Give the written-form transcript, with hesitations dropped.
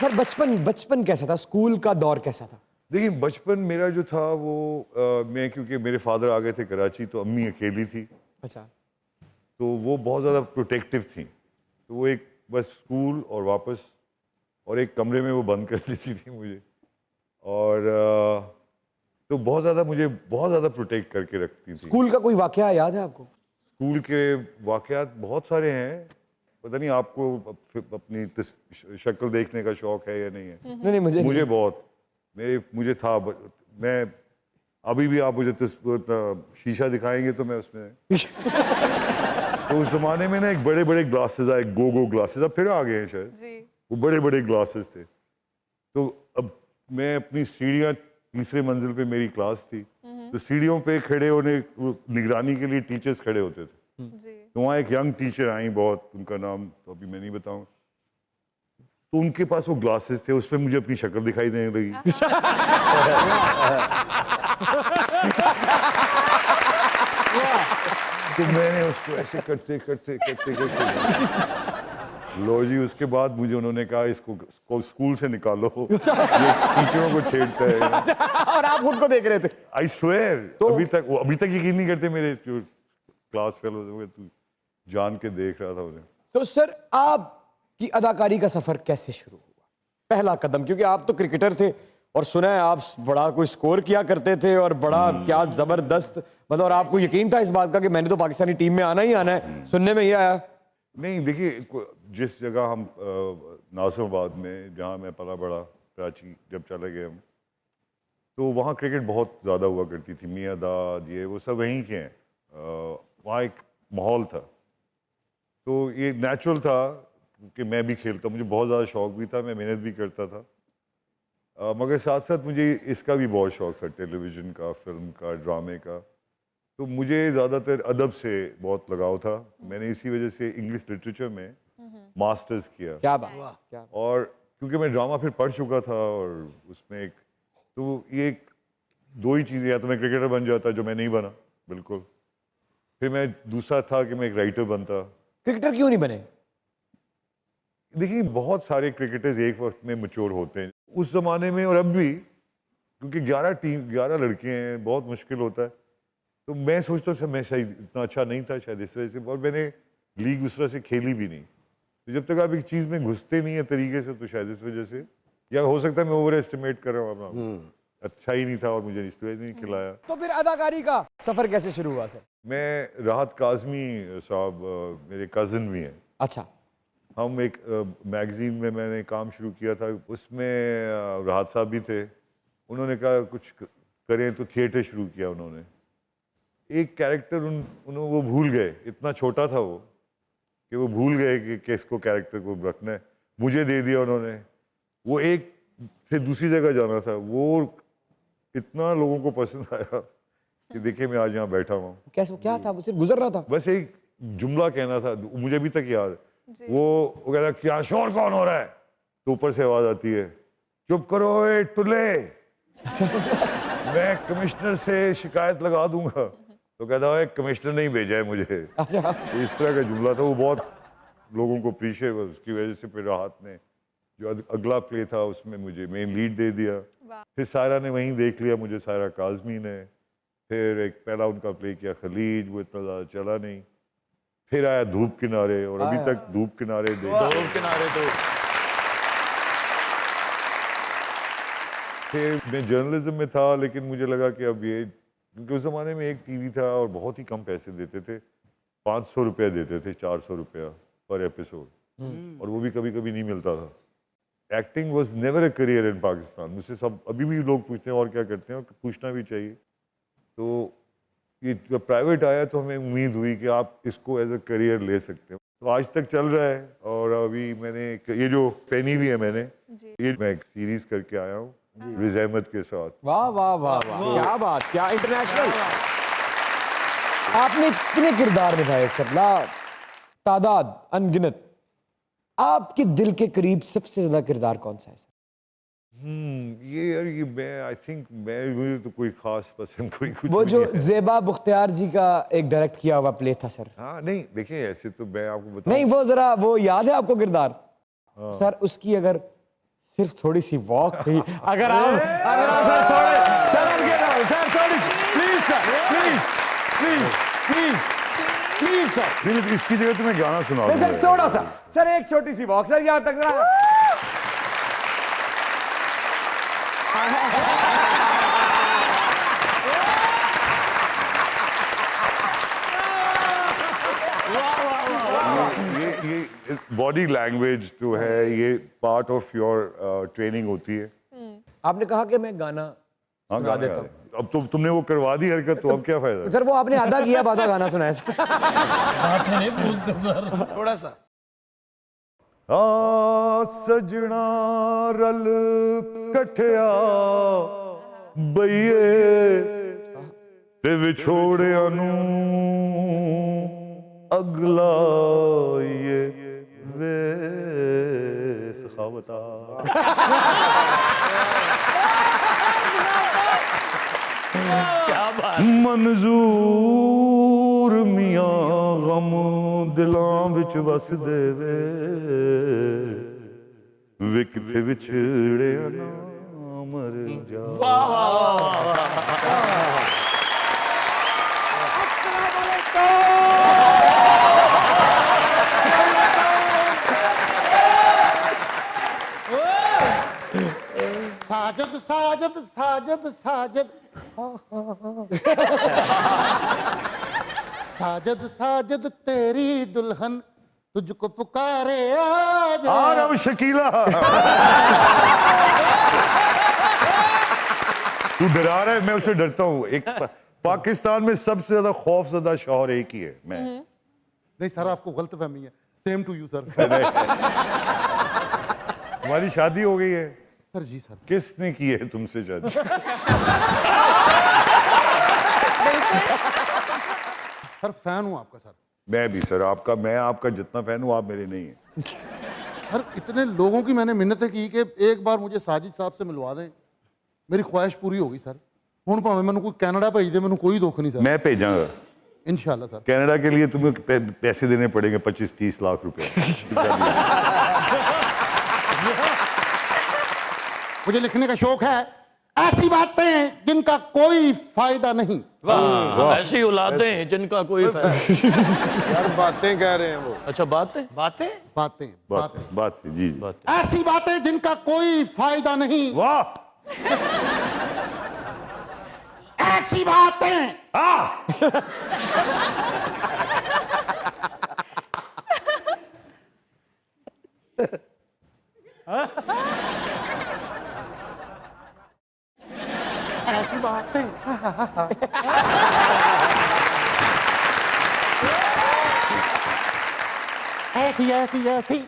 Sir बचपन बचपन कैसा था, स्कूल का दौर कैसा था? देखिए बचपन मेरा जो था वो मैं क्योंकि मेरे फादर आ गए थे कराची तो अम्मी अकेली थी अच्छा। तो वो बहुत ज़्यादा प्रोटेक्टिव थी तो वो एक बस स्कूल और वापस और एक कमरे में वो बंद कर देती थी मुझे और तो मुझे बहुत ज़्यादा प्रोटेक्ट करके रखती थी। स्कूल का कोई वाकया याद है आपको? स्कूल के वाकयात बहुत सारे हैं, पता नहीं आपको अपनी शक्ल देखने का शौक है या नहीं है? नहीं मुझे बहुत मुझे था मैं अभी भी आप मुझे शीशा दिखाएंगे तो मैं उसमें तो उस जमाने में ना एक बड़े बड़े ग्लासेस आए, गो ग्लासेस, अब फिर आ गए हैं शायद जी। वो बड़े बड़े ग्लासेस थे तो अब मैं अपनी सीढ़ियाँ तीसरे मंजिल पे मेरी क्लास थी तो सीढ़ियों पे खड़े होने निगरानी के लिए टीचर्स खड़े होते थे जी। तो वहाँ एक यंग टीचर आई बहुत, उनका नाम तो अभी मैं नहीं बताऊँ, तो उनके पास वो ग्लासेस थे, उस पर मुझे अपनी शक्ल दिखाई देने लगी तो मैंने उसको ऐसे करते करते करते करते लो जी, उसके बाद मुझे उन्होंने कहा इसको स्कूल से निकालो, ये टीचरों को छेड़ता है और आप खुद को देख रहे थे? आई स्वेयर तो अभी तक यकीन नहीं करते मेरे जो क्लास फेलो, तू जान के देख रहा था उन्हें। तो सर आपकी अदाकारी का सफर कैसे शुरू हुआ, पहला कदम? क्योंकि आप तो क्रिकेटर थे और सुना है आप बड़ा कोई स्कोर किया करते थे और बड़ा क्या जबरदस्त, मतलब और आपको यकीन था इस बात का कि मैंने तो पाकिस्तानी टीम में आना ही आना है, सुनने में ये आया? नहीं देखिए, जिस जगह हम नासिराबाद में जहाँ मैं पला बड़ा, कराची जब चले गए हम, तो वहाँ क्रिकेट बहुत ज़्यादा हुआ करती थी, मियाँ दाद ये वो सब वहीं के हैं, वहाँ एक माहौल था तो ये नेचुरल था कि मैं भी खेलता, मुझे बहुत ज़्यादा शौक भी था, मैं मेहनत भी करता था, मगर साथ साथ मुझे इसका भी बहुत शौक था, टेलीविज़न का, फिल्म का, ड्रामे का, तो मुझे ज़्यादातर अदब से बहुत लगाव था। मैंने इसी वजह से इंग्लिश लिटरेचर में मास्टर्स किया। क्या बात। और क्योंकि मैं ड्रामा फिर पढ़ चुका था और उसमें एक तो ये दो ही चीज़ें, या तो मैं क्रिकेटर बन जाता जो मैं नहीं बना बिल्कुल, फिर मैं दूसरा था कि मैं एक राइटर बनता। क्रिकेटर क्यों नहीं बने? देखिए बहुत सारे क्रिकेटर्स एक वक्त में मैच्योर होते हैं उस ज़माने में और अब भी, क्योंकि 11 लड़के हैं, बहुत मुश्किल होता है, तो मैं सोचता हूँ मैं शायद इतना अच्छा नहीं था शायद इस वजह से, और मैंने लीग उस तरह से खेली भी नहीं, तो जब तक आप एक चीज़ में घुसते नहीं है तरीके से तो शायद इस वजह से, या हो सकता है मैं ओवर एस्टिमेट कर रहा हूँ अपना, अच्छा ही नहीं था और मुझे इस वजह नहीं खिलाया। तो फिर अदाकारी का सफर कैसे शुरू हुआ सर? मैं राहत काज़मी साहब मेरे कज़न भी हैं। अच्छा। हम एक मैगज़ीन में मैंने काम शुरू किया था, उसमें राहत साहब भी थे, उन्होंने कहा कुछ करें तो थिएटर शुरू किया उन्होंने। एक कैरेक्टर वो भूल गए, इतना छोटा था वो कि वो भूल गए कि किसको कैरेक्टर को रखना है, मुझे दे दिया उन्होंने, वो एक से दूसरी जगह जाना था, वो इतना लोगों को पसंद आया कि देखिए मैं आज यहाँ बैठा हुआ हूँ। कैसे, क्या था वो? सिर्फ गुजर रहा था? बस एक जुमला कहना था, मुझे अभी तक याद है, वो कहता क्या शोर कौन हो रहा है, तो ऊपर से आवाज आती है चुप करो ए टुल्ले, मैं कमिश्नर से शिकायत लगा दूंगा, तो कहता है कमिश्नर नहीं भेजा है मुझे। तो इस तरह का जुमला था, वो बहुत लोगों को अप्रिशिएट हुआ, उसकी वजह से फिर राहत ने जो अगला प्ले था उसमें मुझे मेन लीड दे दिया, फिर सायरा ने वहीं देख लिया मुझे, सायरा काज़मी ने, फिर एक पहला उनका प्ले किया खलीज, वो इतना ज़्यादा चला नहीं, फिर आया धूप किनारे, और अभी तक धूप किनारे तो फिर मैं जर्नलिज्म में था, लेकिन मुझे लगा कि अब ये, क्योंकि उस ज़माने में एक टीवी था और बहुत ही कम पैसे देते थे, 500 रुपया देते थे, 400 रुपया पर एपिसोड, और वो भी कभी कभी नहीं मिलता था। Acting was never a career in Pakistan, मुझसे सब अभी भी लोग पूछते हैं और क्या करते हैं, और पूछना भी चाहिए। तो ये जब प्राइवेट आया तो हमें उम्मीद हुई कि आप इसको एज अ करियर ले सकते हो, तो आज तक चल रहा है। और अभी मैंने ये जो पहनी हुई है मैंने, ये मैं एक सीरीज करके आया हूँ रिज अहमद के साथ। वाह वाह वाह वाह, क्या बात, क्या इंटरनेशनल। आपने कितने किरदार निभाए सर? ला तादाद, अनगिनत। आपके दिल के करीब सबसे ज्यादा किरदार कौन सा है सर? ये मैं आई थिंक मुझे तो कोई खास पसंद कोई कुछ वो जो नहीं ज़ेबा बुख्तियार जी का एक डायरेक्ट किया हुआ प्ले था सर। हाँ नहीं देखिए, ऐसे तो मैं आपको बताऊं, नहीं वो जरा वो याद है आपको किरदार? सर उसकी अगर सिर्फ थोड़ी सी वॉक हुई, अगर सर थोड़े सर थोड़ी सी please sir, please please please please sir, सिर्फ इसकी जगह तुम्हें गाना सुना दूं सर मैं। थोड़ा सा सर, एक छोटी सी वॉक सर, यहाँ तक जरा। ये बॉडी लैंग्वेज जो है ये पार्ट ऑफ योर ट्रेनिंग होती है। आपने कहा कि मैं गाना हाँ सुना गाना देता हूँ। अब तो तुमने वो करवा दी हरकत, तो अब क्या फायदा। सर वो आपने आधा किया, आधा गाना सुनाया सर। नहीं पूछते सर, थोड़ा सा आ सजना रल कठिया बईए ते विछोड़िया नू अगला ये वे सखावता। मंजूर मियां गम दिलां विच वस देवे वे किथे विछड़िया ना मर जा। साजद साजद साजद साजद साजद साजद तेरी दुल्हन तुझको पुकारे आज। आ रहा हूं शकीला। तू डरा रहा है, मैं उससे डरता हूँ। एक पाकिस्तान में सबसे ज्यादा खौफजदा शौहर एक ही है, मैं। नहीं सर, आपको गलत फहमी है। Same to you sir. हमारी शादी हो गई है। Sir ji sir. किसने की है तुमसे शादी? सर फैन हूं आपका सर। मैं भी सर आपका, मैं आपका जितना फैन हूँ आप मेरे नहीं हैं। सर इतने लोगों की मैंने मिन्नतें की कि एक बार मुझे साजिद साहब से मिलवा दें, मेरी ख्वाहिश पूरी होगी सर। हुण भावें मैनू कोई कैनेडा भेज दे, मैनू कोई दुख नहीं सर। मैं भेजांगा इंशाल्लाह सर। कनाडा के लिए तुम्हें पैसे देने पड़ेंगे 25-30 लाख रुपए। मुझे लिखने का शौक है, ऐसी बातें जिनका कोई फायदा नहीं। ऐसी औलादें जिनका कोई फायदा। यार बातें कह रहे हैं वो। अच्छा बातें बातें बातें बात जी जी। ऐसी बातें जिनका कोई फायदा नहीं। वाह। ऐसी बातें ऐसी बातें ऐसी ऐसी ऐसी